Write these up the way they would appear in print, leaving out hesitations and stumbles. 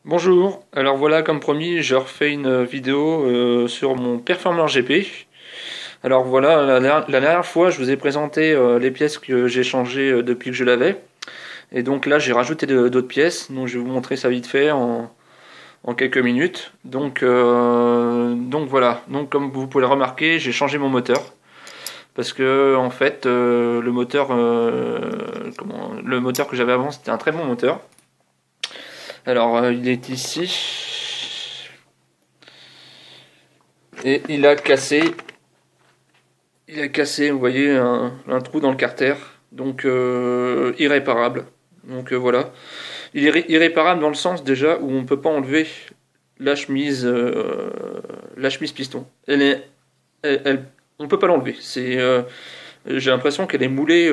Bonjour, alors voilà comme promis je refais une vidéo sur mon performeur GP. Alors voilà, la dernière fois je vous ai présenté les pièces que j'ai changées depuis que je l'avais. Et donc là j'ai rajouté d'autres pièces, donc je vais vous montrer ça vite fait en quelques minutes. Donc voilà, donc comme vous pouvez le remarquer j'ai changé mon moteur. Parce que en fait le moteur que j'avais avant c'était un très bon moteur. Alors il est ici. Et il a cassé, vous voyez, un trou dans le carter, donc irréparable. Donc voilà. Il est irréparable dans le sens déjà où on peut pas enlever la chemise piston. On peut pas l'enlever. J'ai l'impression qu'elle est moulée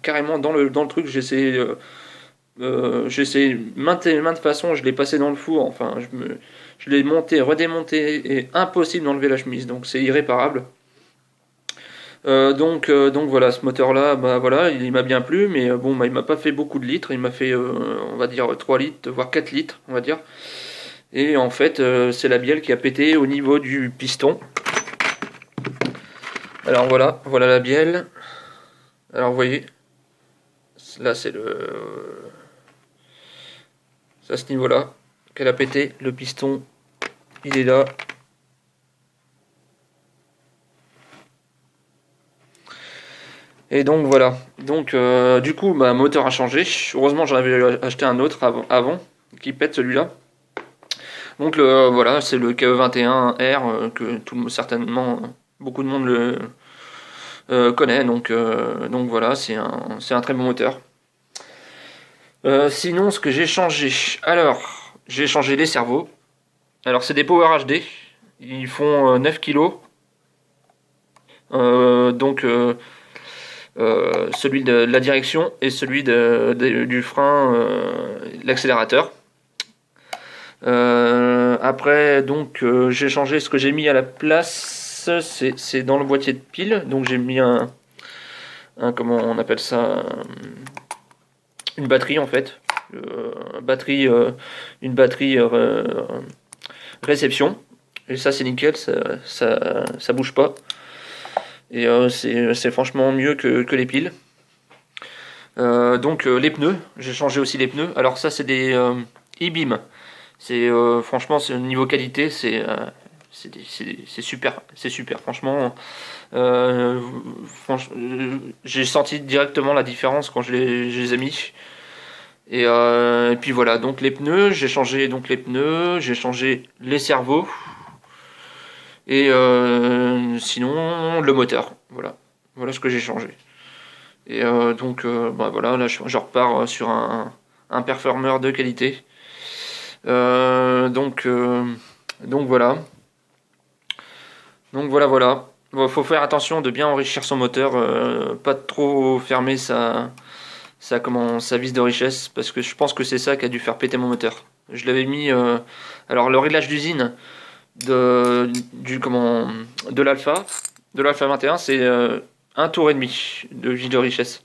carrément dans le truc. J'ai essayé maintes façons, je l'ai passé dans le four, enfin je l'ai monté, redémonté, et impossible d'enlever la chemise, donc c'est irréparable. Donc voilà, ce moteur-là, bah voilà, il m'a bien plu, mais bon, bah, il m'a pas fait beaucoup de litres, il m'a fait, on va dire, 3 litres, voire 4 litres, on va dire. Et en fait, c'est la bielle qui a pété au niveau du piston. Alors voilà la bielle. Alors vous voyez, là c'est à ce niveau-là qu'elle a pété, le piston, il est là. Et donc voilà. Donc du coup, ma moteur a changé. Heureusement, j'en avais acheté un autre avant qui pète celui-là. Donc voilà, c'est le KE21R que certainement beaucoup de monde le connaît. Donc voilà, c'est un très bon moteur. Sinon, ce que j'ai changé, alors j'ai changé les servos. Alors c'est des Power HD. Ils font 9 kilos. Donc celui de la direction et celui du frein, l'accélérateur. Après, donc, j'ai changé ce que j'ai mis à la place, c'est dans le boîtier de pile. Donc, j'ai mis comment on appelle ça, une batterie en fait. Une batterie réception. Et ça, c'est nickel, ça bouge pas. Et c'est franchement mieux que les piles. Donc les pneus, j'ai changé aussi les pneus. Alors ça c'est des e-beam. Franchement c'est niveau qualité c'est super, c'est super franchement. Euh, j'ai senti directement la différence quand je les ai mis. Et puis voilà, donc les pneus, j'ai changé les servos et sinon le moteur. Voilà ce que j'ai changé. Et bah voilà, là je repars sur un performeur de qualité. Euh, donc, euh, donc voilà. Voilà. Bon, faut faire attention de bien enrichir son moteur, pas de trop fermer sa vis de richesse, parce que je pense que c'est ça qui a dû faire péter mon moteur. Je l'avais mis. Alors le réglage d'usine de l'Alpha, de l'Alpha 21, c'est un tour et demi de vis de richesse.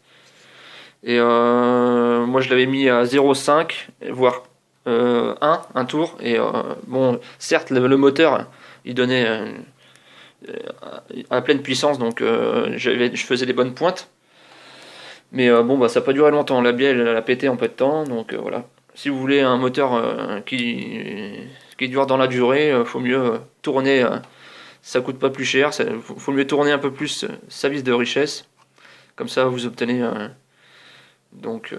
Et moi je l'avais mis à 0,5 voire 1 tour. Et bon, certes le moteur il donnait à pleine puissance, donc je faisais des bonnes pointes. Mais bon, bah ça n'a pas duré longtemps. La bielle elle a pété en peu de temps, donc voilà. Si vous voulez un moteur qui dure dans la durée, faut mieux tourner. Ça coûte pas plus cher. Faut mieux tourner un peu plus sa vis de richesse. Comme ça, vous obtenez donc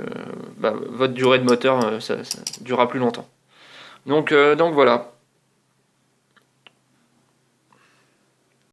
bah, votre durée de moteur, ça durera plus longtemps. Donc voilà.